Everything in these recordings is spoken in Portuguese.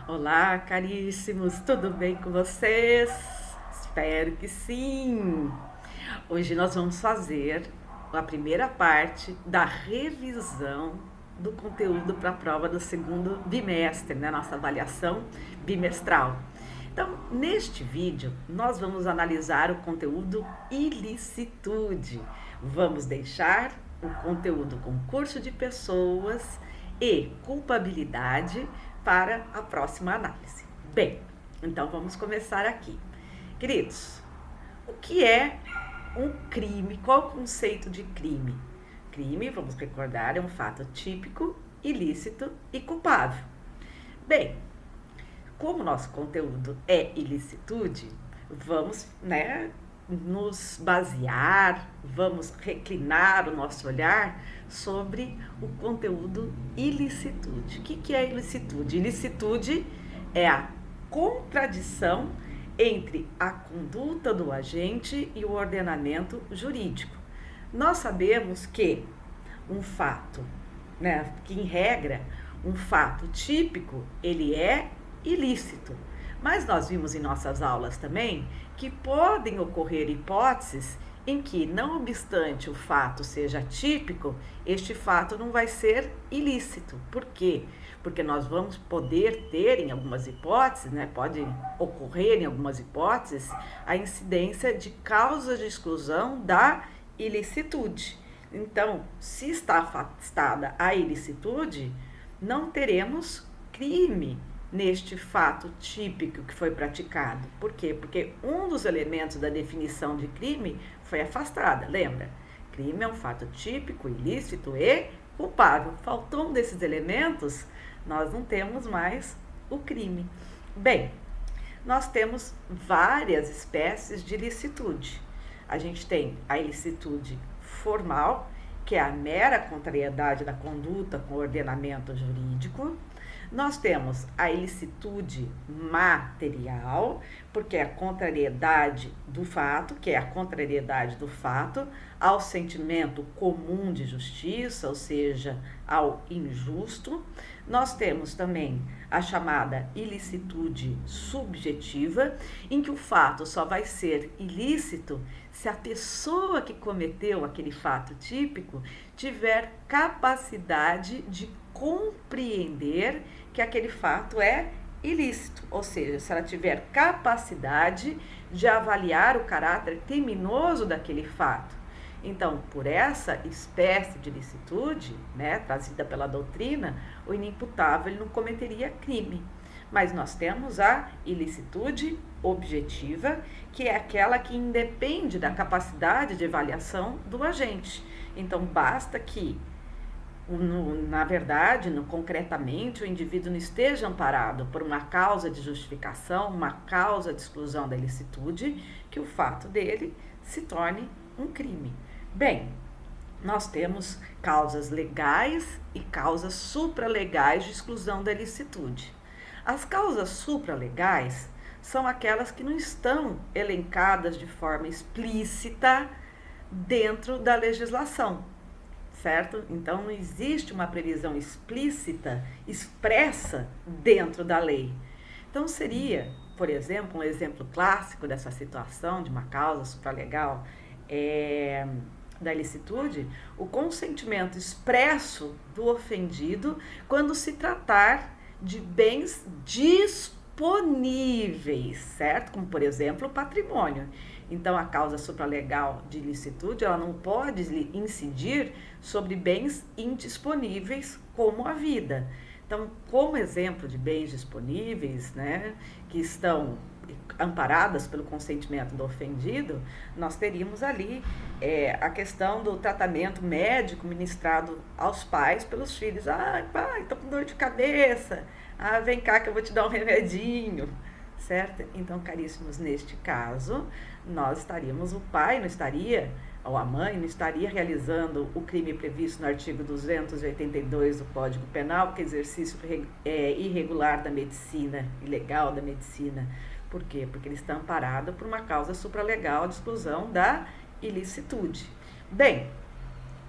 Olá, caríssimos, tudo bem com vocês? Espero que sim! Hoje nós vamos fazer a primeira parte da revisão do conteúdo para a prova do segundo bimestre, né? Nossa avaliação bimestral. Então, neste vídeo, nós vamos analisar o conteúdo ilicitude. Vamos deixar o conteúdo concurso de pessoas e culpabilidade para a próxima análise. Bem, então vamos começar aqui. Queridos, o que é um crime? Qual o conceito de crime? Crime, vamos recordar, é um fato típico, ilícito e culpável. Bem, como o nosso conteúdo é ilicitude, vamos, nos basear, vamos reclinar o nosso olhar sobre o conteúdo ilicitude. O que é ilicitude? Ilicitude é a contradição entre a conduta do agente e o ordenamento jurídico. Nós sabemos que um fato, que em regra, um fato típico, ele é ilícito. Mas nós vimos em nossas aulas também que podem ocorrer hipóteses em que, não obstante o fato seja típico, este fato não vai ser ilícito. Por quê? Porque nós vamos poder ter em algumas hipóteses, pode ocorrer em algumas hipóteses, a incidência de causas de exclusão da ilicitude. Então, se está afastada a ilicitude, não teremos crime neste fato típico que foi praticado. Por quê? Porque um dos elementos da definição de crime foi afastada, lembra? Crime é um fato típico, ilícito e culpável. Faltou um desses elementos, nós não temos mais o crime. Bem, nós temos várias espécies de ilicitude. A gente tem a ilicitude formal, que é a mera contrariedade da conduta com o ordenamento jurídico. Nós temos a ilicitude material, porque é a contrariedade do fato, ao sentimento comum de justiça, ou seja, ao injusto. Nós temos também a chamada ilicitude subjetiva, em que o fato só vai ser ilícito se a pessoa que cometeu aquele fato típico tiver capacidade de compreender que aquele fato é ilícito, ou seja, se ela tiver capacidade de avaliar o caráter criminoso daquele fato. Então, por essa espécie de ilicitude, trazida pela doutrina, o inimputável ele não cometeria crime. Mas nós temos a ilicitude objetiva, que é aquela que independe da capacidade de avaliação do agente. Então, basta que concretamente, o indivíduo não esteja amparado por uma causa de justificação, uma causa de exclusão da ilicitude, que o fato dele se torne um crime. Bem, nós temos causas legais e causas supralegais de exclusão da ilicitude. As causas supralegais são aquelas que não estão elencadas de forma explícita dentro da legislação, certo? Então, não existe uma previsão explícita, expressa dentro da lei. Então, seria, por exemplo, um exemplo clássico dessa situação de uma causa supralegal da ilicitude, o consentimento expresso do ofendido quando se tratar de bens disponíveis, certo? Como, por exemplo, o patrimônio. Então, a causa supralegal de ilicitude, ela não pode incidir sobre bens indisponíveis, como a vida. Então, como exemplo de bens disponíveis, que estão amparadas pelo consentimento do ofendido, nós teríamos ali a questão do tratamento médico ministrado aos pais pelos filhos. Pai, tô com dor de cabeça. Vem cá que eu vou te dar um remedinho. Certo? Então, caríssimos, neste caso, o pai não estaria, ou a mãe não estaria realizando o crime previsto no artigo 282 do Código Penal, que é exercício irregular da medicina, ilegal da medicina. Por quê? Porque ele está amparado por uma causa supralegal de exclusão da ilicitude. Bem,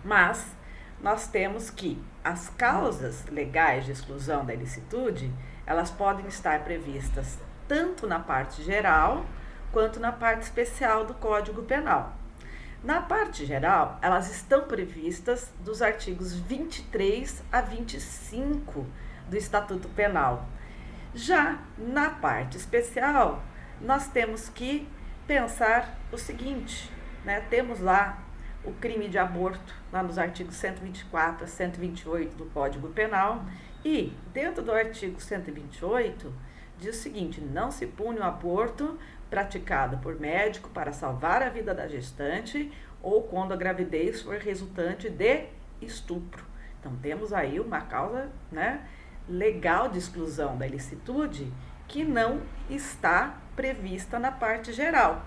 mas nós temos que as causas legais de exclusão da ilicitude, elas podem estar previstas tanto na parte geral quanto na parte especial do Código Penal. Na parte geral, elas estão previstas dos artigos 23 a 25 do Estatuto Penal. Já na parte especial, nós temos que pensar o seguinte, né? Temos lá o crime de aborto, lá nos artigos 124 a 128 do Código Penal, e dentro do artigo 128 diz o seguinte: não se pune o aborto praticado por médico para salvar a vida da gestante ou quando a gravidez for resultante de estupro. Então temos aí uma causa, né, legal de exclusão da ilicitude que não está prevista na parte geral.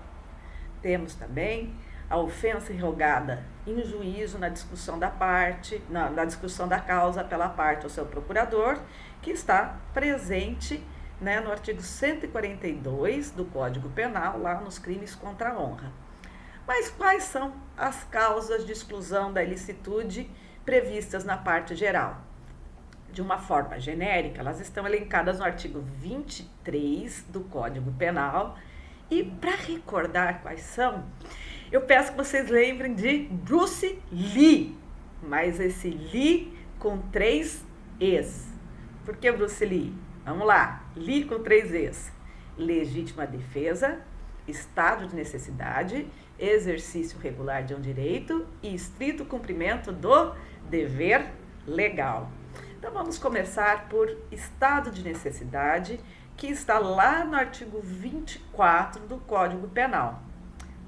Temos também a ofensa irrogada em juízo na discussão da parte, na discussão da causa pela parte ao seu procurador, que está presente, né, no artigo 142 do Código Penal, lá nos crimes contra a honra. Mas quais são as causas de exclusão da ilicitude previstas na parte geral? De uma forma genérica, elas estão elencadas no artigo 23 do Código Penal. E para recordar quais são, eu peço que vocês lembrem de Bruce Lee, mas esse Lee com 3 Es. Por que Bruce Lee? Vamos lá, Lee com 3 Es. Legítima defesa, estado de necessidade, exercício regular de um direito e estrito cumprimento do dever legal. Então vamos começar por estado de necessidade, que está lá no artigo 24 do Código Penal.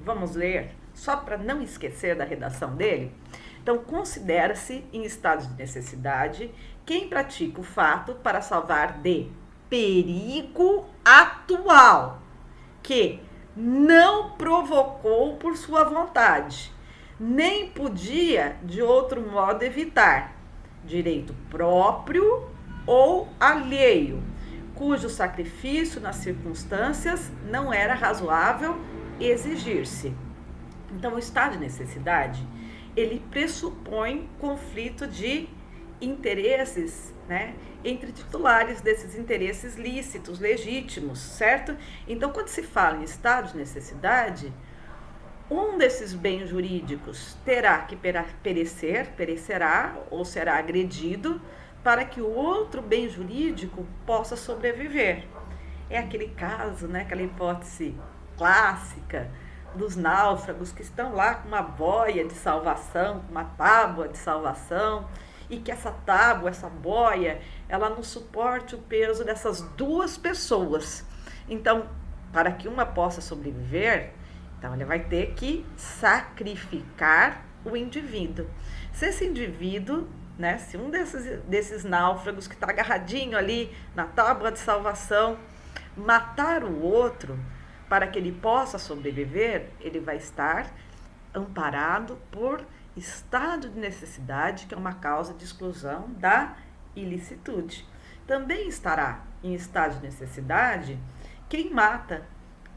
Vamos ler, só para não esquecer da redação dele? Então, considera-se em estado de necessidade quem pratica o fato para salvar de perigo atual, que não provocou por sua vontade, nem podia de outro modo evitar, direito próprio ou alheio, cujo sacrifício nas circunstâncias não era razoável exigir-se. Então, o estado de necessidade, ele pressupõe conflito de interesses, né, entre titulares desses interesses lícitos, legítimos, certo? Então, quando se fala em estado de necessidade, um desses bens jurídicos terá que perecerá ou será agredido para que o outro bem jurídico possa sobreviver. É aquele caso, né, aquela hipótese clássica dos náufragos que estão lá com uma boia de salvação, com uma tábua de salvação, e que essa tábua, essa boia, ela não suporte o peso dessas duas pessoas. Então, para que uma possa sobreviver, então ele vai ter que sacrificar o indivíduo. Se esse indivíduo, né, se um desses náufragos que está agarradinho ali na tábua de salvação, matar o outro para que ele possa sobreviver, ele vai estar amparado por estado de necessidade, que é uma causa de exclusão da ilicitude. Também estará em estado de necessidade quem mata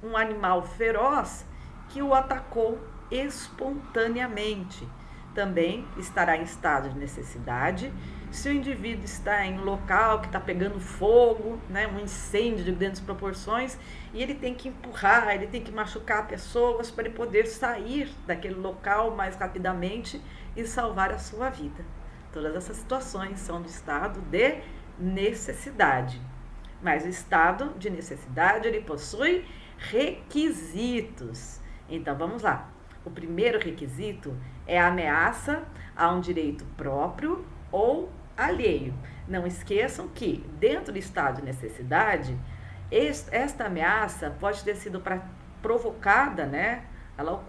um animal feroz que o atacou espontaneamente. Também estará em estado de necessidade se o indivíduo está em um local que está pegando fogo, né, um incêndio de grandes proporções, e ele tem que empurrar, ele tem que machucar pessoas para ele poder sair daquele local mais rapidamente e salvar a sua vida. Todas essas situações são de estado de necessidade. Mas o estado de necessidade, ele possui requisitos. Então, vamos lá. O primeiro requisito é a ameaça a um direito próprio ou alheio. Não esqueçam que, dentro do estado de necessidade, esta ameaça pode ter sido provocada, né? Ela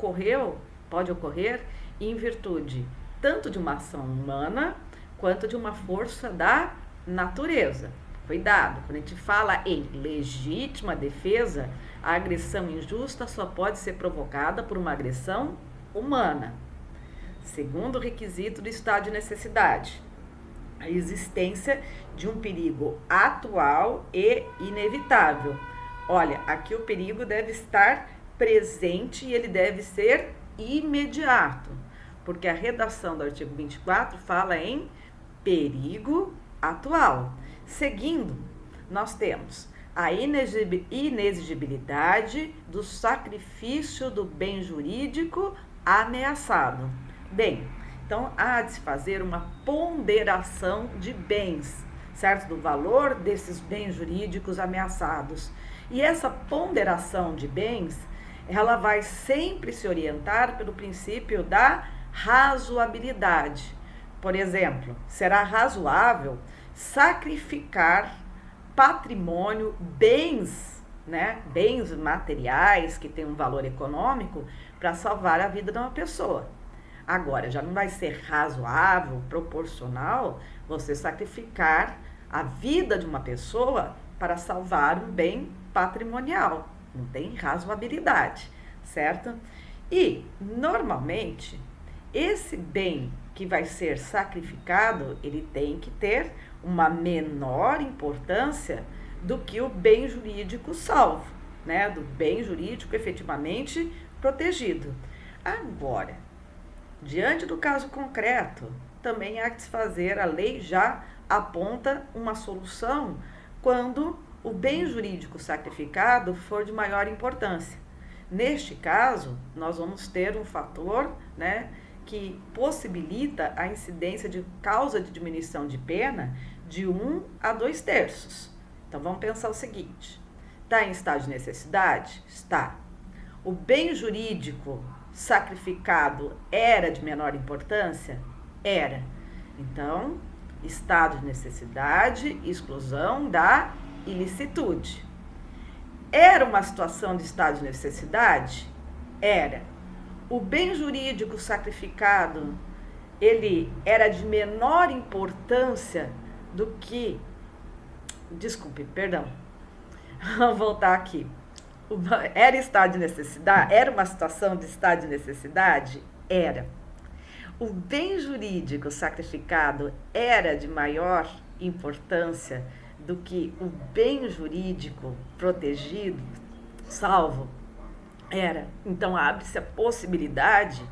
pode ocorrer em virtude tanto de uma ação humana quanto de uma força da natureza. Cuidado, quando a gente fala em legítima defesa, a agressão injusta só pode ser provocada por uma agressão humana. Segundo requisito do estado de necessidade, a existência de um perigo atual e inevitável. Olha, aqui o perigo deve estar presente e ele deve ser imediato. porque a redação do artigo 24 fala em perigo atual. Seguindo, nós temos a inexigibilidade do sacrifício do bem jurídico ameaçado. Bem, então há de se fazer uma ponderação de bens, certo? Do valor desses bens jurídicos ameaçados. E essa ponderação de bens, ela vai sempre se orientar pelo princípio da razoabilidade. Por exemplo, será razoável sacrificar patrimônio, bens, né? Bens materiais que têm um valor econômico para salvar a vida de uma pessoa. Agora, já não vai ser razoável, proporcional, você sacrificar a vida de uma pessoa para salvar um bem patrimonial. Não tem razoabilidade, certo? E, normalmente, esse bem que vai ser sacrificado, ele tem que ter uma menor importância do que o bem jurídico salvo, né? Do bem jurídico efetivamente protegido. Agora, diante do caso concreto, também há que se fazer, a lei já aponta uma solução quando o bem jurídico sacrificado for de maior importância. Neste caso, nós vamos ter um fator, né, que possibilita a incidência de causa de diminuição de pena de 1 a 2/3. Então, vamos pensar o seguinte: está em estado de necessidade? Está. O bem jurídico sacrificado era de menor importância? Era. Então, estado de necessidade, exclusão da ilicitude. Era uma situação de estado de necessidade? Era. O bem jurídico sacrificado, ele era de menor importância do que... Desculpe, perdão. Vamos voltar aqui. Era estado de necessidade? Era uma situação de estado de necessidade? Era. O bem jurídico sacrificado era de maior importância do que o bem jurídico protegido, salvo? Era. Então, abre-se a possibilidade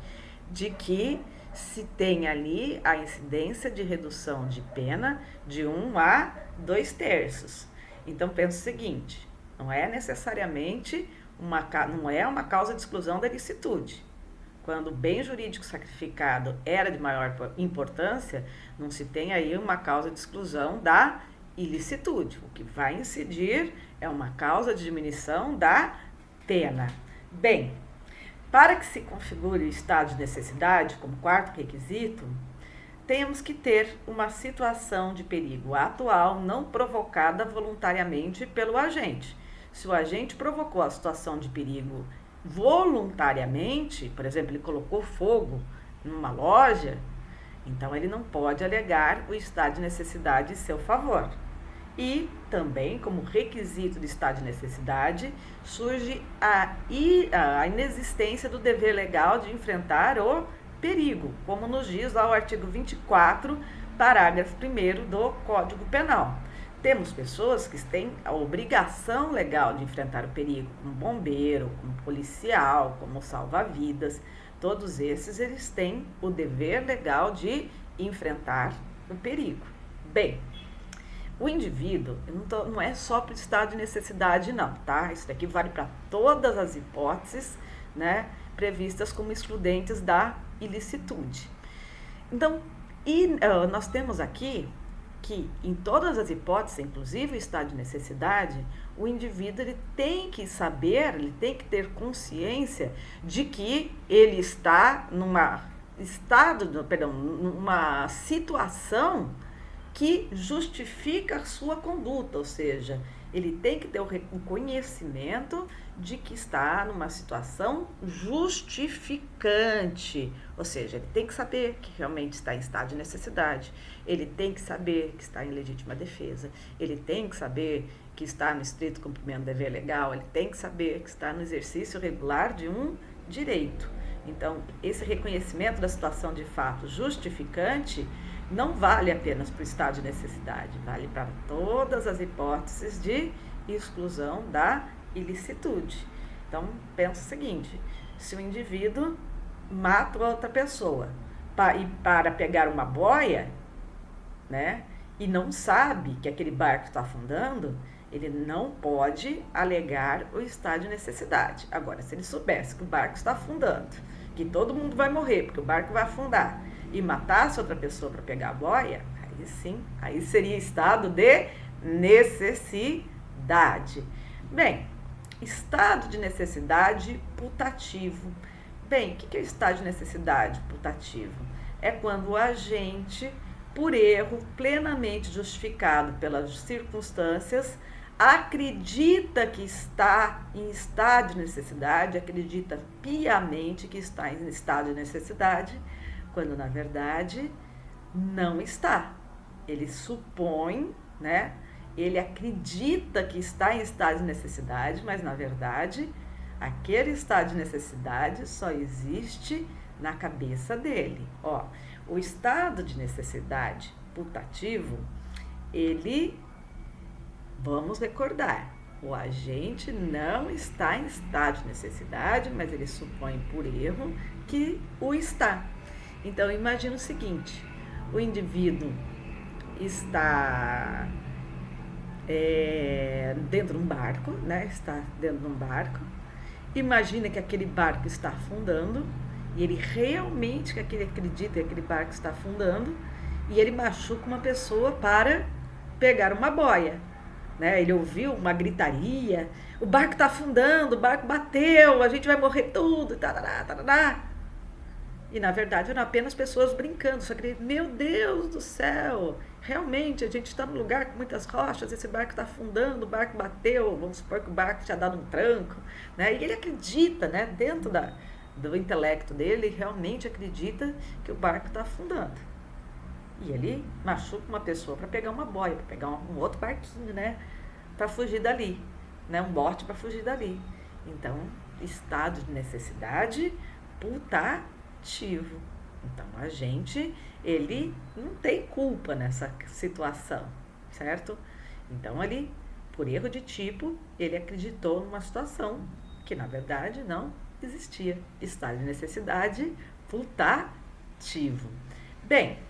de que se tenha ali a incidência de redução de pena de 1 a 2/3. Então, pensa o seguinte: não é necessariamente não é uma causa de exclusão da ilicitude. Quando o bem jurídico sacrificado era de maior importância, não se tem aí uma causa de exclusão da ilicitude. O que vai incidir é uma causa de diminuição da pena. Bem, para que se configure o estado de necessidade como quarto requisito, temos que ter uma situação de perigo atual não provocada voluntariamente pelo agente. Se o agente provocou a situação de perigo voluntariamente, por exemplo, ele colocou fogo numa loja, então ele não pode alegar o estado de necessidade em seu favor. E também, como requisito do estado de necessidade, surge a inexistência do dever legal de enfrentar o perigo, como nos diz lá o artigo 24, parágrafo 1º do Código Penal. Temos pessoas que têm a obrigação legal de enfrentar o perigo, como bombeiro, como policial, como salva-vidas. Todos esses, eles têm o dever legal de enfrentar o perigo. Bem, o indivíduo não é só para o estado de necessidade, não, tá? Isso daqui vale para todas as hipóteses, né, previstas como excludentes da ilicitude. Então, nós temos aqui que em todas as hipóteses, inclusive o estado de necessidade, o indivíduo ele tem que saber, ele tem que ter consciência de que ele está numa situação que justifica a sua conduta, ou seja, ele tem que ter o conhecimento de que está numa situação justificante, ou seja, ele tem que saber que realmente está em estado de necessidade, ele tem que saber que está em legítima defesa, ele tem que saber que está no estrito cumprimento do dever legal, ele tem que saber que está no exercício regular de um direito. Então, esse reconhecimento da situação de fato justificante não vale apenas para o estado de necessidade, vale para todas as hipóteses de exclusão da ilicitude. Então, pensa o seguinte: se o indivíduo mata outra pessoa e para pegar uma boia, né, e não sabe que aquele barco está afundando, ele não pode alegar o estado de necessidade. Agora, se ele soubesse que o barco está afundando, que todo mundo vai morrer porque o barco vai afundar, e matasse outra pessoa para pegar a boia, aí sim, aí seria estado de necessidade. Bem, estado de necessidade putativo. Bem, o que é o estado de necessidade putativo? É quando o agente, por erro plenamente justificado pelas circunstâncias, acredita que está em estado de necessidade, acredita piamente que está em estado de necessidade, quando na verdade não está. Ele supõe, né? Ele acredita que está em estado de necessidade, mas na verdade aquele estado de necessidade só existe na cabeça dele. Ó, o estado de necessidade putativo, ele, vamos recordar, o agente não está em estado de necessidade, mas ele supõe por erro que o está. Então, imagina o seguinte, o indivíduo está dentro de um barco, né? Está dentro de um barco. Imagina que aquele barco está afundando e ele realmente acredita que aquele barco está afundando e ele machuca uma pessoa para pegar uma boia, né? Ele ouviu uma gritaria, o barco está afundando, o barco bateu, a gente vai morrer tudo, tarará, tarará. E na verdade eram apenas pessoas brincando, só que, meu Deus do céu, realmente a gente está num lugar com muitas rochas, esse barco está afundando, o barco bateu, vamos supor que o barco tinha dado um tranco, né? E ele acredita, né, dentro do intelecto dele, ele realmente acredita que o barco está afundando. E ele machuca uma pessoa para pegar uma boia, para pegar um outro barquinho, né, para fugir dali, né, um bote para fugir dali. Então, estado de necessidade putativo. Então, a gente, ele não tem culpa nessa situação, certo? Então, ele, por erro de tipo, ele acreditou numa situação que, na verdade, não existia. Estado de necessidade putativo. Bem,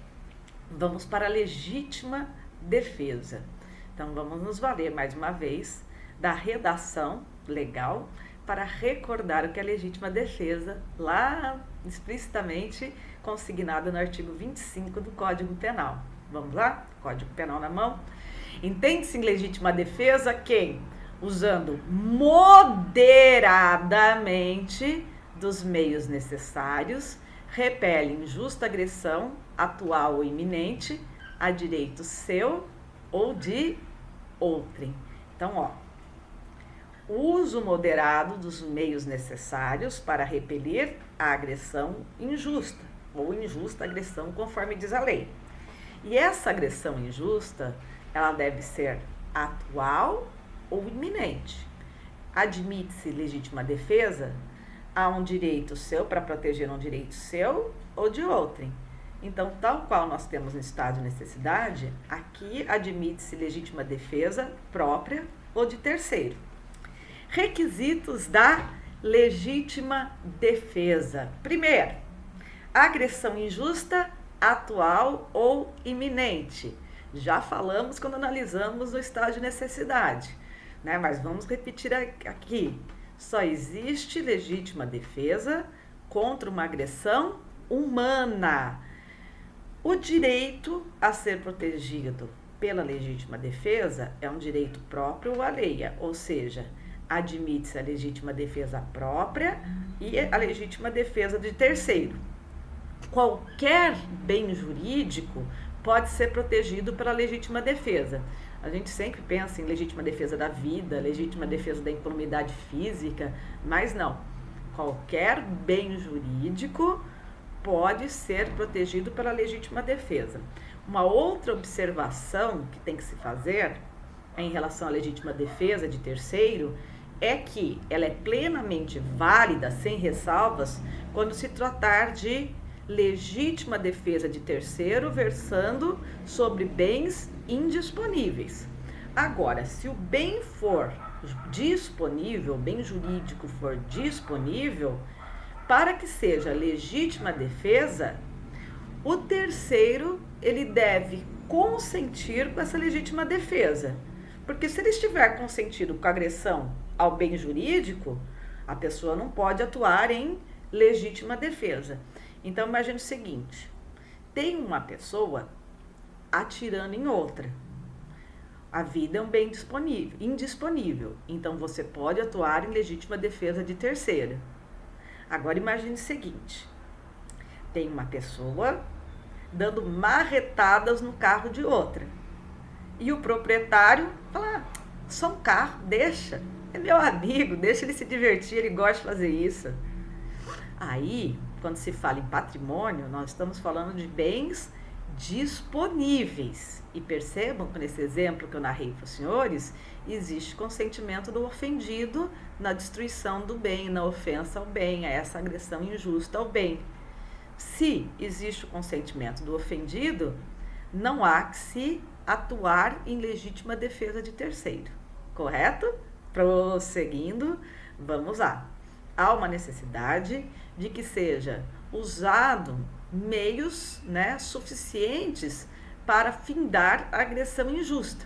vamos para a legítima defesa. Então, vamos nos valer, mais uma vez, da redação legal para recordar o que é legítima defesa, lá explicitamente consignada no artigo 25 do Código Penal. Vamos lá? Código Penal na mão. Entende-se em legítima defesa quem, usando moderadamente dos meios necessários, repele injusta agressão, atual ou iminente, a direito seu ou de outrem. Então, ó, uso moderado dos meios necessários para repelir a agressão injusta ou injusta agressão, conforme diz a lei. E essa agressão injusta, ela deve ser atual ou iminente. Admite-se legítima defesa a um direito seu, para proteger um direito seu ou de outrem. Então, tal qual nós temos no estado de necessidade, aqui admite-se legítima defesa própria ou de terceiro. Requisitos da legítima defesa. Primeiro, agressão injusta, atual ou iminente. Já falamos quando analisamos o estado de necessidade, né? Mas vamos repetir aqui. Só existe legítima defesa contra uma agressão humana. O direito a ser protegido pela legítima defesa é um direito próprio ou alheia, ou seja, admite-se a legítima defesa própria e a legítima defesa de terceiro. Qualquer bem jurídico pode ser protegido pela legítima defesa. A gente sempre pensa em legítima defesa da vida, legítima defesa da incolumidade física, mas não. Qualquer bem jurídico pode ser protegido pela legítima defesa. Uma outra observação que tem que se fazer em relação à legítima defesa de terceiro é que ela é plenamente válida, sem ressalvas, quando se tratar de legítima defesa de terceiro versando sobre bens indisponíveis. Agora, se o bem for disponível, bem jurídico for disponível, para que seja legítima defesa, o terceiro ele deve consentir com essa legítima defesa. Porque se ele estiver consentido com a agressão ao bem jurídico, a pessoa não pode atuar em legítima defesa. Então imagine o seguinte, tem uma pessoa atirando em outra. A vida é um bem indisponível, então você pode atuar em legítima defesa de terceira. Agora imagine o seguinte, tem uma pessoa dando marretadas no carro de outra. E o proprietário fala, só um carro, deixa, é meu amigo, deixa ele se divertir, ele gosta de fazer isso. Aí, quando se fala em patrimônio, nós estamos falando de bens disponíveis. E percebam que nesse exemplo que eu narrei para os senhores, existe consentimento do ofendido na destruição do bem, na ofensa ao bem, a essa agressão injusta ao bem. Se existe o consentimento do ofendido, não há que se atuar em legítima defesa de terceiro, correto? Prosseguindo, vamos lá. Há uma necessidade de que seja usado meios, suficientes para findar a agressão injusta.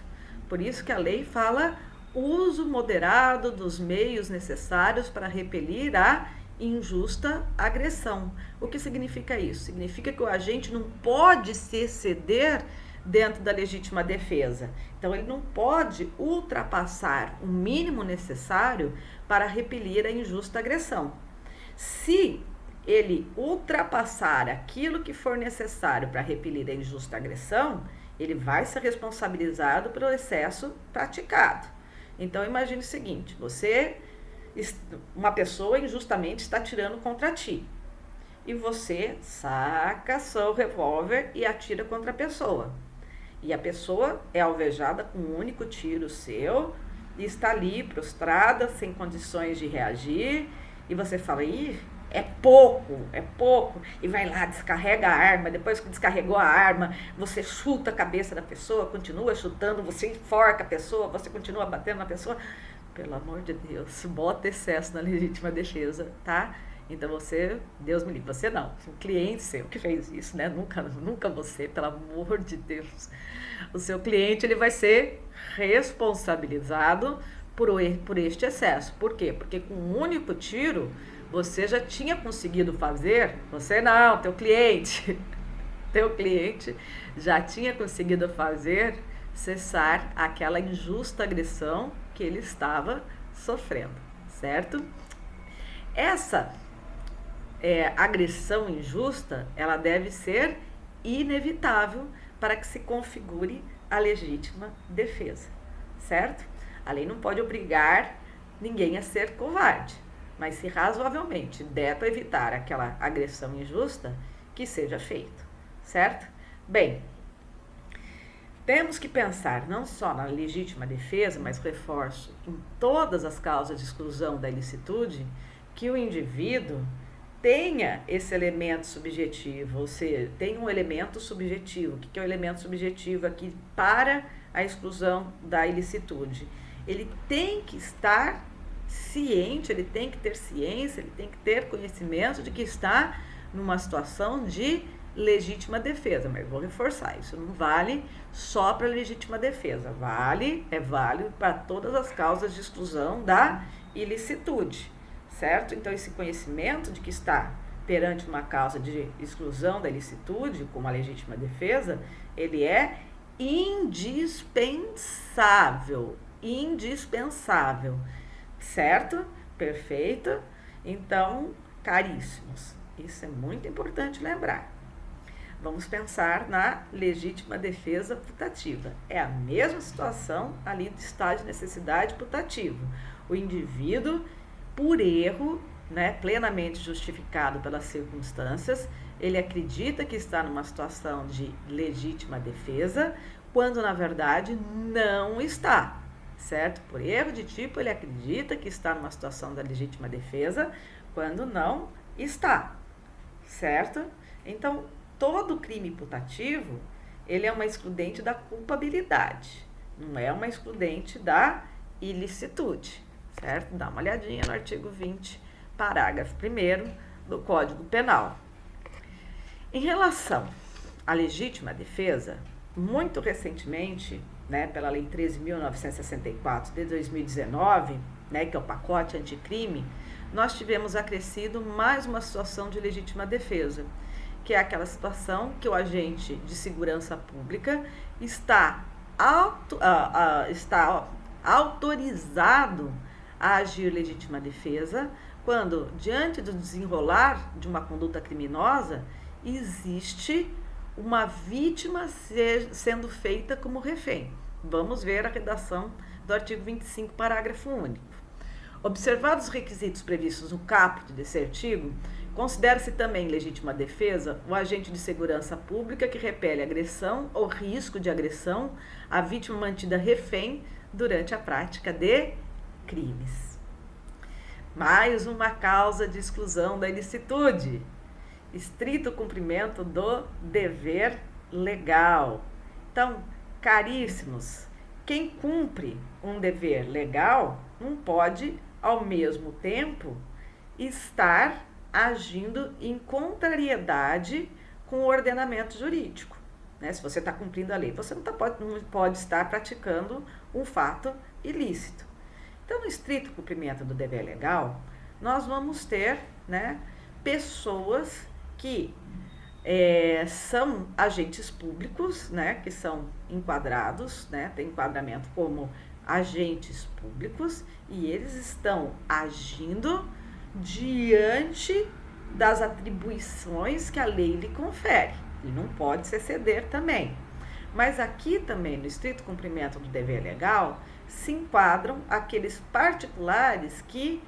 Por isso que a lei fala uso moderado dos meios necessários para repelir a injusta agressão. O que significa isso? Significa que o agente não pode se exceder dentro da legítima defesa. Então, ele não pode ultrapassar o mínimo necessário para repelir a injusta agressão. Se ele ultrapassar aquilo que for necessário para repelir a injusta agressão, ele vai ser responsabilizado pelo excesso praticado. Então, imagine o seguinte, uma pessoa injustamente está atirando contra ti. E você saca seu revólver e atira contra a pessoa. E a pessoa é alvejada com um único tiro seu e está ali prostrada, sem condições de reagir. E você fala, é pouco. E vai lá, descarrega a arma. Depois que descarregou a arma, você chuta a cabeça da pessoa, continua chutando, você enforca a pessoa, você continua batendo na pessoa. Pelo amor de Deus, bota excesso na legítima defesa, tá? Então Deus me livre, você não, o cliente seu que fez isso, né? Nunca você, pelo amor de Deus. O seu cliente, ele vai ser responsabilizado por este excesso. Por quê? Porque com um único tiro, você já tinha conseguido fazer, você não, teu cliente já tinha conseguido fazer cessar aquela injusta agressão que ele estava sofrendo, certo? Essa agressão injusta, ela deve ser inevitável para que se configure a legítima defesa, certo? A lei não pode obrigar ninguém a ser covarde, mas se razoavelmente der para evitar aquela agressão injusta, que seja feito, certo? Bem, temos que pensar não só na legítima defesa, mas reforço em todas as causas de exclusão da ilicitude, que o indivíduo tenha esse elemento subjetivo, ou seja, tem um elemento subjetivo. O que é o elemento subjetivo aqui para a exclusão da ilicitude? Ele tem que estar ciente, ele tem que ter ciência, ele tem que ter conhecimento de que está numa situação de legítima defesa, mas vou reforçar, isso não vale só para legítima defesa, é válido para todas as causas de exclusão da ilicitude, certo? Então, esse conhecimento de que está perante uma causa de exclusão da ilicitude, como a legítima defesa, ele é indispensável, certo? Perfeito? Então, caríssimos, isso é muito importante lembrar. Vamos pensar na legítima defesa putativa. É a mesma situação ali do estado de necessidade putativo. O indivíduo, por erro, plenamente justificado pelas circunstâncias, ele acredita que está numa situação de legítima defesa, quando na verdade não está, certo? Por erro de tipo, ele acredita que está numa situação da legítima defesa, quando não está, certo? Então, todo crime putativo, ele é uma excludente da culpabilidade, não é uma excludente da ilicitude, certo? Dá uma olhadinha no artigo 20, parágrafo 1º do Código Penal. Em relação à legítima defesa, muito recentemente, né, pela Lei 13.964 de 2019, né, que é o pacote anticrime, nós tivemos acrescido mais uma situação de legítima defesa, que é aquela situação que o agente de segurança pública está autorizado a agir legítima defesa quando, diante do desenrolar de uma conduta criminosa, existe uma vítima sendo feita como refém. Vamos ver a redação do artigo 25, parágrafo único. Observados os requisitos previstos no caput desse artigo, considera-se também legítima defesa o agente de segurança pública que repele agressão ou risco de agressão à vítima mantida refém durante a prática de crimes. Mais uma causa de exclusão da ilicitude. Estrito cumprimento do dever legal. Então, caríssimos, quem cumpre um dever legal não pode, ao mesmo tempo, estar agindo em contrariedade com o ordenamento jurídico. Né? Se você está cumprindo a lei, você não pode estar praticando um fato ilícito. Então, no estrito cumprimento do dever legal, nós vamos ter, né, pessoas que são agentes públicos, né, que são enquadrados, né, tem enquadramento como agentes públicos, e eles estão agindo diante das atribuições que a lei lhe confere, e não pode se exceder também. Mas aqui também, no estrito cumprimento do dever legal, se enquadram aqueles particulares que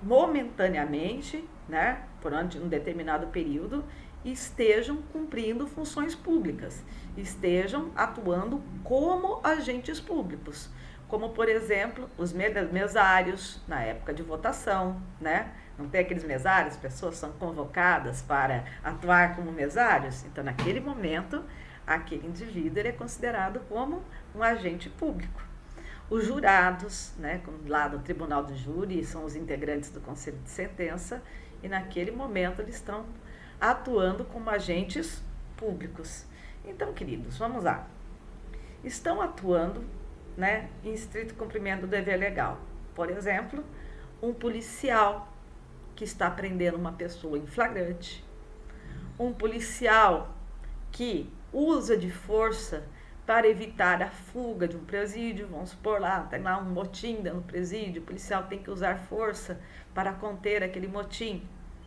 momentaneamente, né, durante um determinado período, estejam cumprindo funções públicas, estejam atuando como agentes públicos, como, por exemplo, os mesários na época de votação, né? Não tem aqueles mesários, as pessoas são convocadas para atuar como mesários, então naquele momento, aquele indivíduo ele é considerado como um agente público. Os jurados, né, lá do Tribunal do Júri, são os integrantes do Conselho de Sentença, e naquele momento eles estão atuando como agentes públicos. Então, queridos, vamos lá. Estão atuando, né, em estrito cumprimento do dever legal. Por exemplo, um policial que está prendendo uma pessoa em flagrante, um policial que usa de força para evitar a fuga de um presídio, vamos supor lá, tem lá um motim dentro do presídio, o policial tem que usar força para conter aquele motim,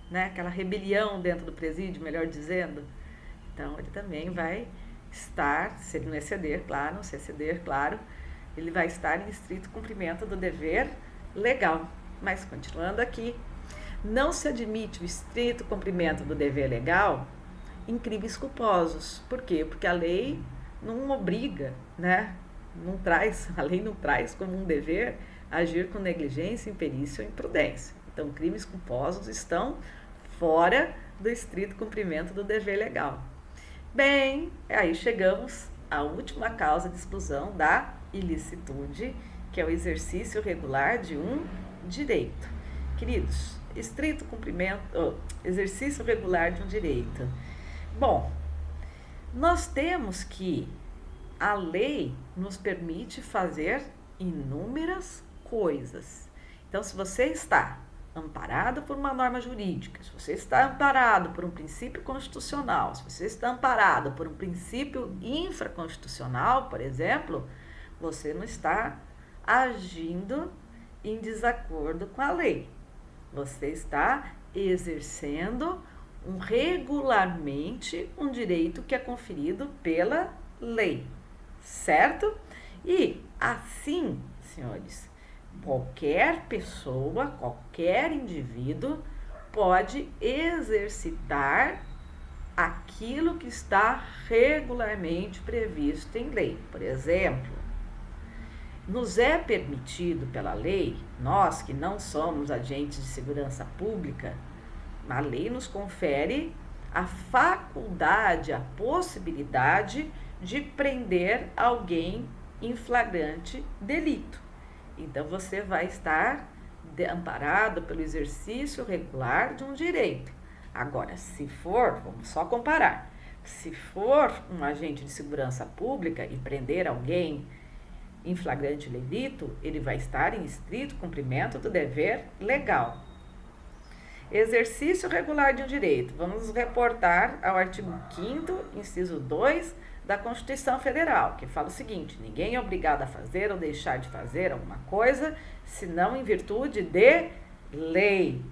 né, aquela rebelião dentro do presídio, melhor dizendo. Então, ele também vai estar, se ele não exceder, claro, não se exceder, claro, ele vai estar em estrito cumprimento do dever legal. Mas, continuando aqui, não se admite o estrito cumprimento do dever legal em crimes culposos. Por quê? Porque a lei não obriga, né? A lei não traz como um dever agir com negligência, imperícia ou imprudência. Então, crimes culposos estão fora do estrito cumprimento do dever legal. Bem, aí chegamos à última causa de exclusão da ilicitude, que é o exercício regular de um direito. Queridos, estrito cumprimento, exercício regular de um direito. Bom, nós temos que a lei nos permite fazer inúmeras coisas. Então, se você está amparado por uma norma jurídica, se você está amparado por um princípio constitucional, se você está amparado por um princípio infraconstitucional, por exemplo, você não está agindo em desacordo com a lei. Você está exercendo regularmente um direito que é conferido pela lei, certo? E assim, senhores, qualquer pessoa, qualquer indivíduo pode exercitar aquilo que está regularmente previsto em lei. Por exemplo, nos é permitido pela lei, nós que não somos agentes de segurança pública, a lei nos confere a faculdade, a possibilidade de prender alguém em flagrante delito. Então, você vai estar amparado pelo exercício regular de um direito. Agora, se for, vamos só comparar, se for um agente de segurança pública e prender alguém em flagrante delito, ele vai estar em estrito cumprimento do dever legal. Exercício regular de um direito. Vamos nos reportar ao artigo 5º, inciso 2 da Constituição Federal, que fala o seguinte: ninguém é obrigado a fazer ou deixar de fazer alguma coisa, senão em virtude de lei.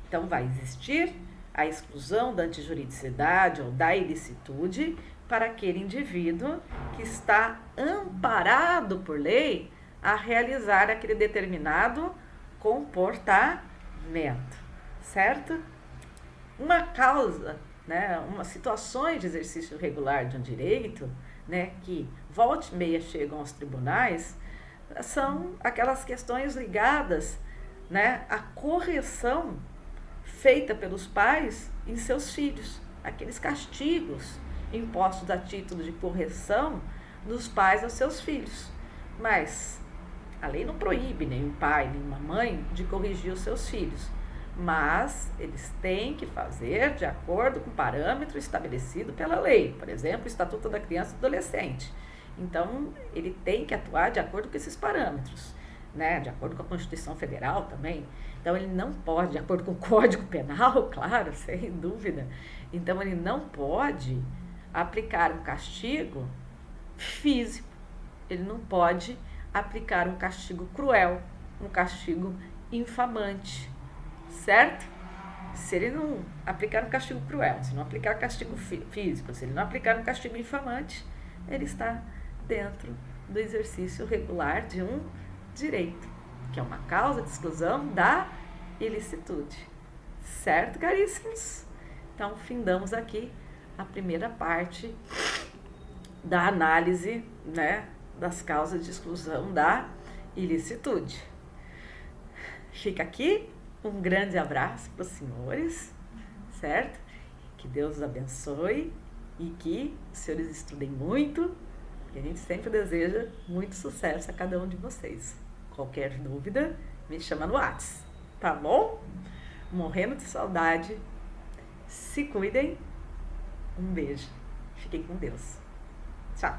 Então, vai existir a exclusão da antijuridicidade ou da ilicitude para aquele indivíduo que está amparado por lei a realizar aquele determinado comportamento, certo? Uma causa, né, umas situações de exercício regular de um direito, né, que volta e meia chegam aos tribunais, são aquelas questões ligadas, né, à correção feita pelos pais em seus filhos, aqueles castigos impostos a título de correção dos pais aos seus filhos. Mas a lei não proíbe nenhum pai, nenhuma mãe de corrigir os seus filhos, mas eles têm que fazer de acordo com o parâmetro estabelecido pela lei, por exemplo, o Estatuto da Criança e do Adolescente. Então, ele tem que atuar de acordo com esses parâmetros, né? De acordo com a Constituição Federal também. Então, ele não pode, de acordo com o Código Penal, claro, sem dúvida. Então, ele não pode aplicar um castigo físico, ele não pode aplicar um castigo cruel, um castigo infamante, certo? Se ele não aplicar um castigo cruel, se não aplicar castigo físico, se ele não aplicar um castigo infamante, ele está dentro do exercício regular de um direito, que é uma causa de exclusão da ilicitude. Certo, caríssimos? Então, findamos aqui a primeira parte da análise, né, das causas de exclusão da ilicitude. Fica aqui um grande abraço para os senhores, certo? Que Deus os abençoe e que os senhores estudem muito, e a gente sempre deseja muito sucesso a cada um de vocês. Qualquer dúvida, me chama no WhatsApp, tá bom? Morrendo de saudade. Se cuidem. Um beijo. Fiquem com Deus. Tchau.